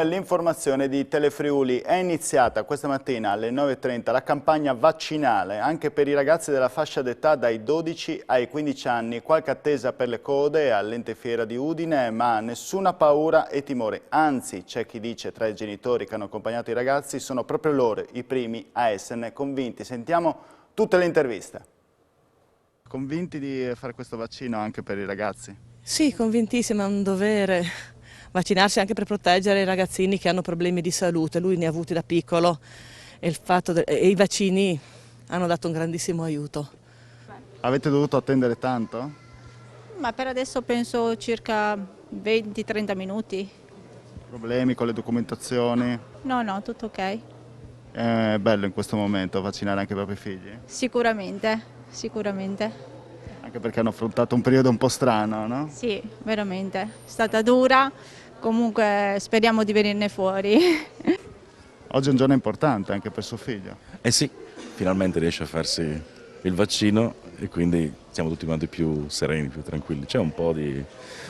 L'informazione di Telefriuli: è iniziata questa mattina alle 9:30 la campagna vaccinale anche per i ragazzi della fascia d'età dai 12 ai 15 anni. Qualche attesa per le code all'Ente Fiera di Udine, ma nessuna paura e timore. Anzi, c'è chi dice tra i genitori che hanno accompagnato i ragazzi sono proprio loro i primi a esserne convinti. Sentiamo tutte le interviste. Convinti di fare questo vaccino anche per i ragazzi? Sì, convintissima, è un dovere vaccinarsi anche per proteggere i ragazzini che hanno problemi di salute. Lui ne ha avuti da piccolo e i vaccini hanno dato un grandissimo aiuto. Avete dovuto attendere tanto? Ma per adesso penso circa 20-30 minuti. Problemi con le documentazioni? No, tutto ok. È bello in questo momento vaccinare anche i propri figli? Sicuramente. Anche perché hanno affrontato un periodo un po' strano, no? Sì, veramente. È stata dura, comunque speriamo di venirne fuori. Oggi è un giorno importante anche per suo figlio. Eh sì, finalmente riesce a farsi il vaccino e quindi siamo tutti quanti più sereni, più tranquilli. C'è un po' di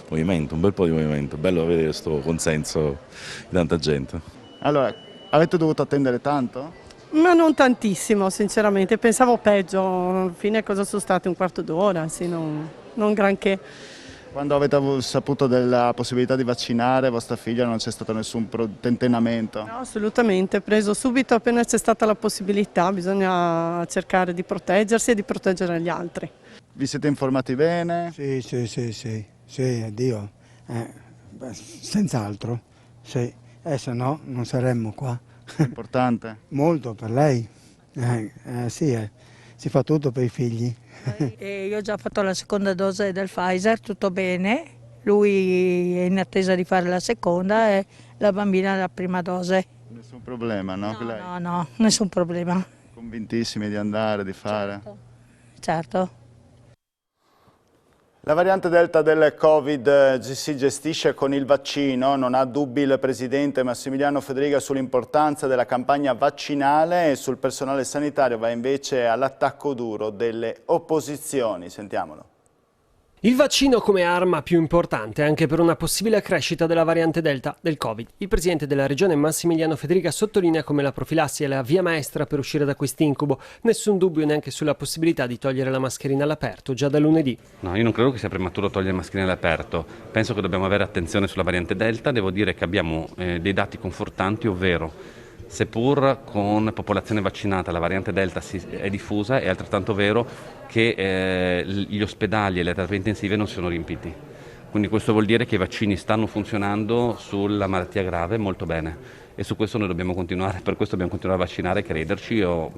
movimento, un bel po' di movimento, bello vedere questo consenso di tanta gente. Allora, avete dovuto attendere tanto? Ma non tantissimo, sinceramente, pensavo peggio, alla fine cosa sono state un quarto d'ora, sì, non granché. Quando avete saputo della possibilità di vaccinare vostra figlia non c'è stato nessun tentennamento? No, assolutamente, preso subito appena c'è stata la possibilità, bisogna cercare di proteggersi e di proteggere gli altri. Vi siete informati bene? Sì, Dio, senz'altro, sì, se no non saremmo qua. È importante? Molto per lei, sì, si fa tutto per i figli. Io ho già fatto la seconda dose del Pfizer, tutto bene, lui è in attesa di fare la seconda e la bambina la prima dose. Nessun problema, no? Lei? No, nessun problema. Convintissimi di andare, di fare? Certo. La variante Delta del Covid si gestisce con il vaccino, non ha dubbi il Presidente Massimiliano Federica sull'importanza della campagna vaccinale e sul personale sanitario va invece all'attacco duro delle opposizioni. Sentiamolo. Il vaccino come arma più importante anche per una possibile crescita della variante Delta del Covid. Il presidente della regione Massimiliano Federica sottolinea come la profilassi è la via maestra per uscire da quest'incubo. Nessun dubbio neanche sulla possibilità di togliere la mascherina all'aperto già da lunedì. No, io non credo che sia prematuro togliere la mascherina all'aperto. Penso che dobbiamo avere attenzione sulla variante Delta. Devo dire che abbiamo dei dati confortanti, ovvero seppur con popolazione vaccinata la variante Delta è diffusa, è altrettanto vero che gli ospedali e le terapie intensive non sono riempiti. Quindi questo vuol dire che i vaccini stanno funzionando sulla malattia grave molto bene e su questo noi dobbiamo continuare, per questo dobbiamo continuare a vaccinare e crederci. Io ho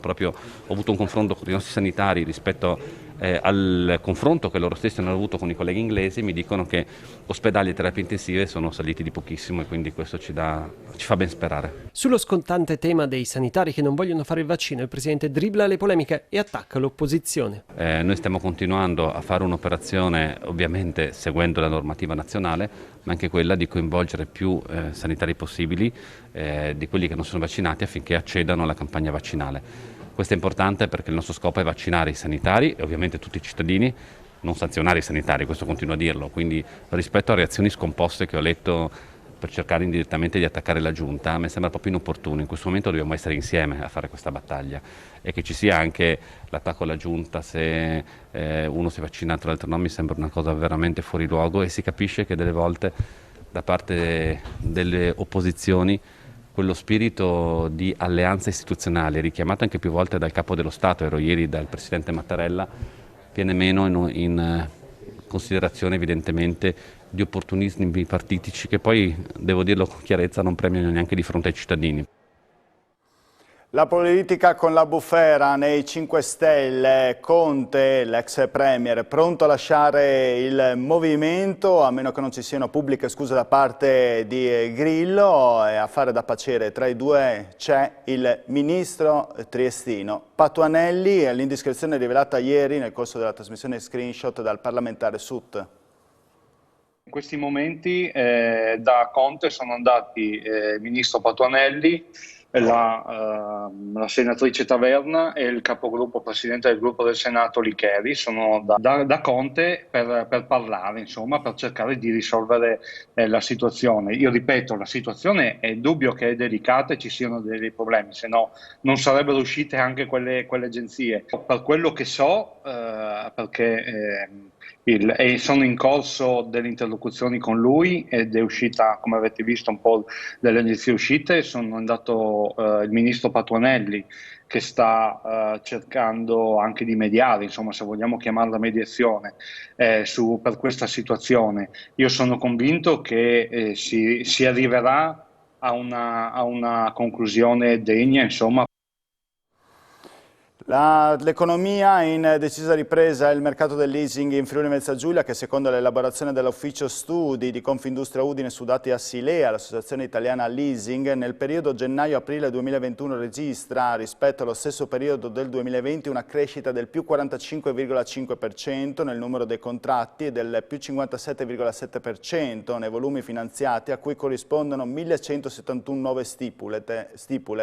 avuto un confronto con i nostri sanitari rispetto al confronto che loro stessi hanno avuto con i colleghi inglesi, mi dicono che ospedali e terapie intensive sono saliti di pochissimo e quindi questo ci fa ben sperare. Sullo scontante tema dei sanitari che non vogliono fare il vaccino, il presidente dribbla le polemiche e attacca l'opposizione. Noi stiamo continuando a fare un'operazione, ovviamente seguendo la normativa nazionale, ma anche quella di coinvolgere più sanitari possibili, di quelli che non sono vaccinati, affinché accedano alla campagna vaccinale. Questo è importante perché il nostro scopo è vaccinare i sanitari e ovviamente tutti i cittadini, non sanzionare i sanitari, questo continuo a dirlo. Quindi rispetto a reazioni scomposte che ho letto per cercare indirettamente di attaccare la Giunta, a me sembra proprio inopportuno. In questo momento dobbiamo essere insieme a fare questa battaglia e che ci sia anche l'attacco alla Giunta se uno si è vaccinato e l'altro no, mi sembra una cosa veramente fuori luogo e si capisce che delle volte da parte delle opposizioni quello spirito di alleanza istituzionale, richiamato anche più volte dal Capo dello Stato, ero ieri dal Presidente Mattarella, viene meno in considerazione evidentemente di opportunismi partitici che poi, devo dirlo con chiarezza, non premiano neanche di fronte ai cittadini. La politica con la bufera nei 5 Stelle, Conte, l'ex premier, pronto a lasciare il movimento, a meno che non ci siano pubbliche scuse da parte di Grillo, e a fare da paciere tra i due c'è il ministro triestino Patuanelli, l'indiscrezione rivelata ieri nel corso della trasmissione Screenshot dal parlamentare Sut. In questi momenti da Conte sono andati il ministro Patuanelli, la senatrice Taverna e il capogruppo, presidente del gruppo del Senato Licheri, sono da Conte per parlare, insomma, per cercare di risolvere la situazione. Io ripeto, la situazione è dubbio che è delicata e ci siano dei problemi, se no non sarebbero uscite anche quelle agenzie. Per quello che so, perché sono in corso delle interlocuzioni con lui ed è uscita, come avete visto, un po' delle agenzie uscite. Sono andato il ministro Patuanelli, che sta cercando anche di mediare, insomma, se vogliamo chiamarla mediazione, per questa situazione. Io sono convinto che si arriverà a una conclusione degna, insomma. L'economia in decisa ripresa, il mercato del leasing in Friuli Venezia Giulia, che secondo l'elaborazione dell'ufficio studi di Confindustria Udine su dati Assilea, l'associazione italiana leasing, nel periodo gennaio-aprile 2021 registra rispetto allo stesso periodo del 2020 una crescita del più 45,5% nel numero dei contratti e del più 57,7% nei volumi finanziati, a cui corrispondono 1171 nuove stipule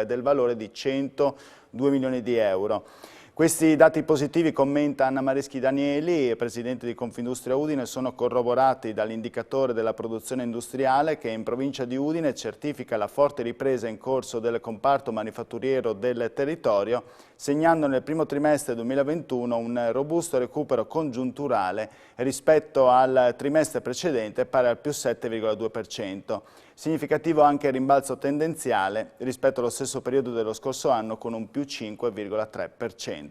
del valore di 102 milioni di euro. Questi dati positivi, commenta Anna Mareschi Danieli, presidente di Confindustria Udine, sono corroborati dall'indicatore della produzione industriale che in provincia di Udine certifica la forte ripresa in corso del comparto manifatturiero del territorio, segnando nel primo trimestre 2021 un robusto recupero congiunturale rispetto al trimestre precedente, pari al più 7,2%. Significativo anche il rimbalzo tendenziale rispetto allo stesso periodo dello scorso anno con un più 5,3%.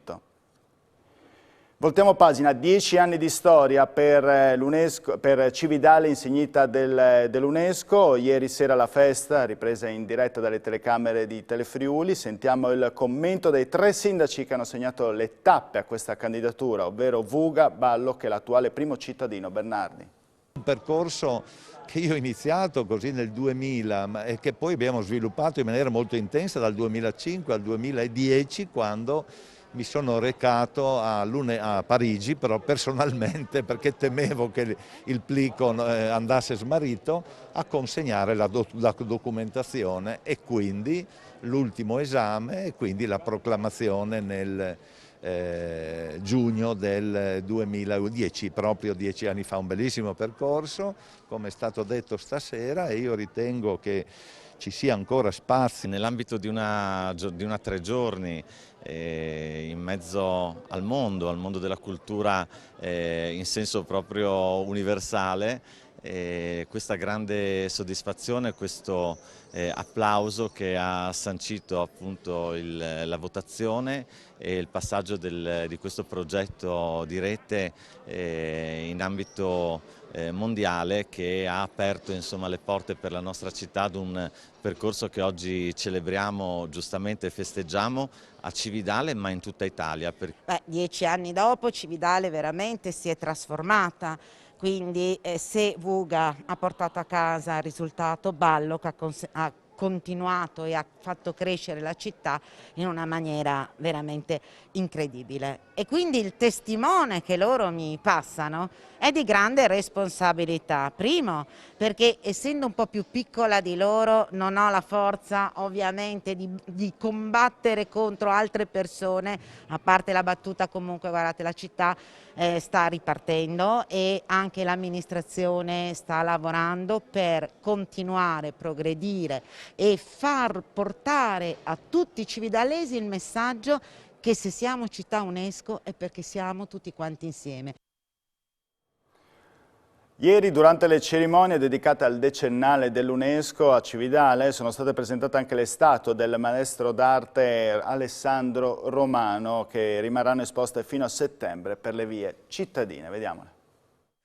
Voltiamo pagina, 10 anni di storia per Cividale insignita dell'UNESCO. Ieri sera la festa, ripresa in diretta dalle telecamere di Telefriuli. Sentiamo il commento dei 3 sindaci che hanno segnato le tappe a questa candidatura, ovvero Vuga, Balloch e l'attuale primo cittadino Bernardi. Un percorso che io ho iniziato così nel 2000 e che poi abbiamo sviluppato in maniera molto intensa dal 2005 al 2010, quando mi sono recato a Parigi, però personalmente, perché temevo che il plico andasse smarrito, a consegnare la documentazione e quindi l'ultimo esame e quindi la proclamazione nel giugno del 2010, proprio 10 anni fa. Un bellissimo percorso, come è stato detto stasera, e io ritengo che ci sia ancora spazio. Nell'ambito di una 3 giorni in mezzo al mondo della cultura in senso proprio universale, questa grande soddisfazione, questo applauso che ha sancito appunto la votazione e il passaggio di questo progetto di rete in ambito mondiale, che ha aperto, insomma, le porte per la nostra città ad un percorso che oggi celebriamo giustamente e festeggiamo a Cividale, ma in tutta Italia. 10 anni dopo Cividale veramente si è trasformata. Quindi se Vuga ha portato a casa il risultato, Balloch ha continuato e ha fatto crescere la città in una maniera veramente incredibile. E quindi il testimone che loro mi passano è di grande responsabilità. Primo, perché essendo un po' più piccola di loro non ho la forza ovviamente di combattere contro altre persone, a parte la battuta. Comunque guardate, la città sta ripartendo e anche l'amministrazione sta lavorando per continuare a progredire e far portare a tutti i cividalesi il messaggio che se siamo città UNESCO è perché siamo tutti quanti insieme. Ieri, durante le cerimonie dedicate al decennale dell'UNESCO a Cividale, sono state presentate anche le statue del maestro d'arte Alessandro Romano, che rimarranno esposte fino a settembre per le vie cittadine. Vediamole.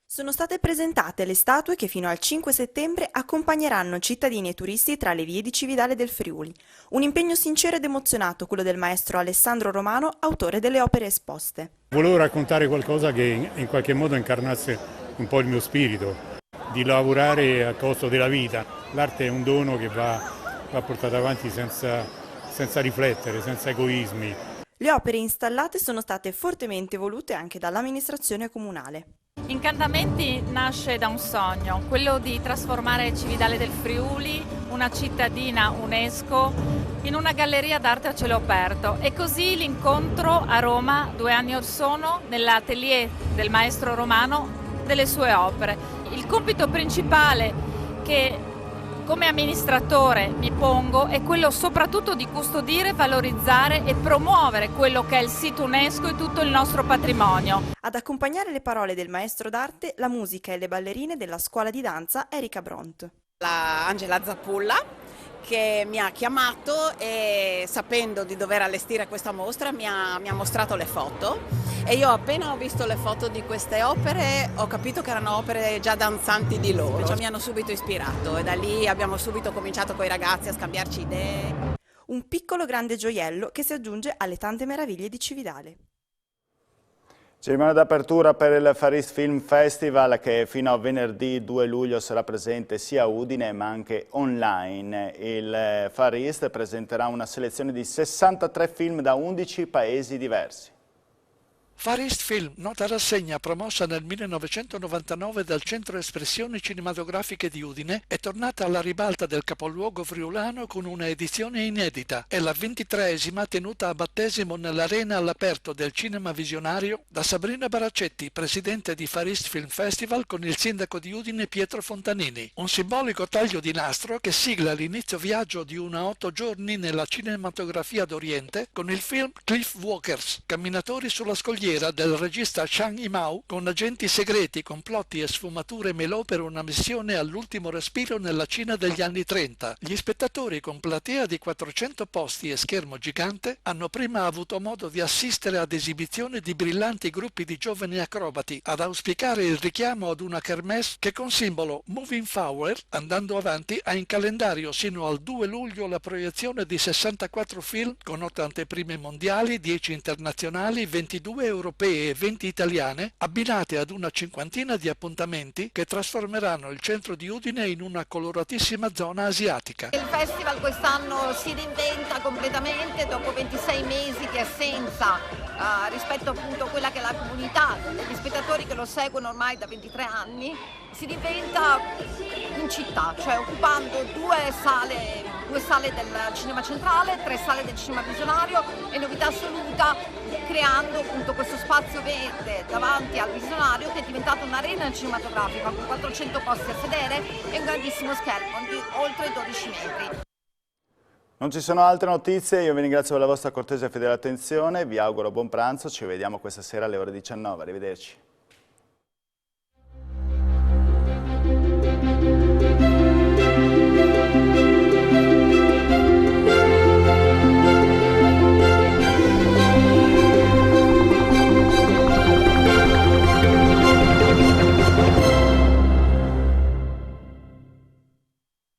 Sono state presentate le statue che fino al 5 settembre accompagneranno cittadini e turisti tra le vie di Cividale del Friuli. Un impegno sincero ed emozionato quello del maestro Alessandro Romano, autore delle opere esposte. Volevo raccontare qualcosa che in qualche modo incarnasse un po' il mio spirito, di lavorare a costo della vita. L'arte è un dono che va portato avanti senza riflettere, senza egoismi. Le opere installate sono state fortemente volute anche dall'amministrazione comunale. Incantamenti nasce da un sogno, quello di trasformare Cividale del Friuli, una cittadina UNESCO, in una galleria d'arte a cielo aperto. E così l'incontro a Roma 2 anni or sono nell'atelier del maestro Romano delle sue opere. Il compito principale che come amministratore mi pongo è quello soprattutto di custodire, valorizzare e promuovere quello che è il sito UNESCO e tutto il nostro patrimonio. Ad accompagnare le parole del maestro d'arte, la musica e le ballerine della scuola di danza Erika Bront. La Angela Zappulla che mi ha chiamato e sapendo di dover allestire questa mostra mi ha mostrato le foto e io appena ho visto le foto di queste opere ho capito che erano opere già danzanti di loro, cioè, mi hanno subito ispirato e da lì abbiamo subito cominciato con i ragazzi a scambiarci idee. Un piccolo grande gioiello che si aggiunge alle tante meraviglie di Cividale. Cerimonia d'apertura per il Far East Film Festival che fino a venerdì 2 luglio sarà presente sia a Udine ma anche online. Il Far East presenterà una selezione di 63 film da 11 paesi diversi. Far East Film, nota rassegna promossa nel 1999 dal Centro Espressioni Cinematografiche di Udine, è tornata alla ribalta del capoluogo friulano con una edizione inedita. È la 23esima tenuta a battesimo nell'arena all'aperto del cinema visionario da Sabrina Baraccetti, presidente di Far East Film Festival, con il sindaco di Udine Pietro Fontanini. Un simbolico taglio di nastro che sigla l'inizio viaggio di 8 giorni nella cinematografia d'Oriente con il film Cliff Walkers, camminatori sulla scogliera del regista Chang Yimou, con agenti segreti, complotti e sfumature melò per una missione all'ultimo respiro nella Cina degli anni 30. Gli spettatori, con platea di 400 posti e schermo gigante, hanno prima avuto modo di assistere ad esibizioni di brillanti gruppi di giovani acrobati, ad auspicare il richiamo ad una kermesse che con simbolo Moving Forward, andando avanti, ha in calendario sino al 2 luglio la proiezione di 64 film con 8 anteprime mondiali, 10 internazionali, 22 europee e 20 italiane, abbinate ad una cinquantina di appuntamenti che trasformeranno il centro di Udine in una coloratissima zona asiatica. Il festival quest'anno si reinventa completamente dopo 26 mesi di assenza rispetto appunto a quella che è la comunità, gli spettatori che lo seguono ormai da 23 anni, si reinventa in città, cioè occupando due sale del cinema centrale, 3 sale del cinema visionario e novità assoluta, creando appunto questo spazio verde davanti al visionario che è diventato un'arena cinematografica con 400 posti a sedere e un grandissimo schermo di oltre 12 metri. Non ci sono altre notizie, io vi ringrazio per la vostra cortese e fedele attenzione, vi auguro buon pranzo, ci vediamo questa sera alle ore 19, arrivederci.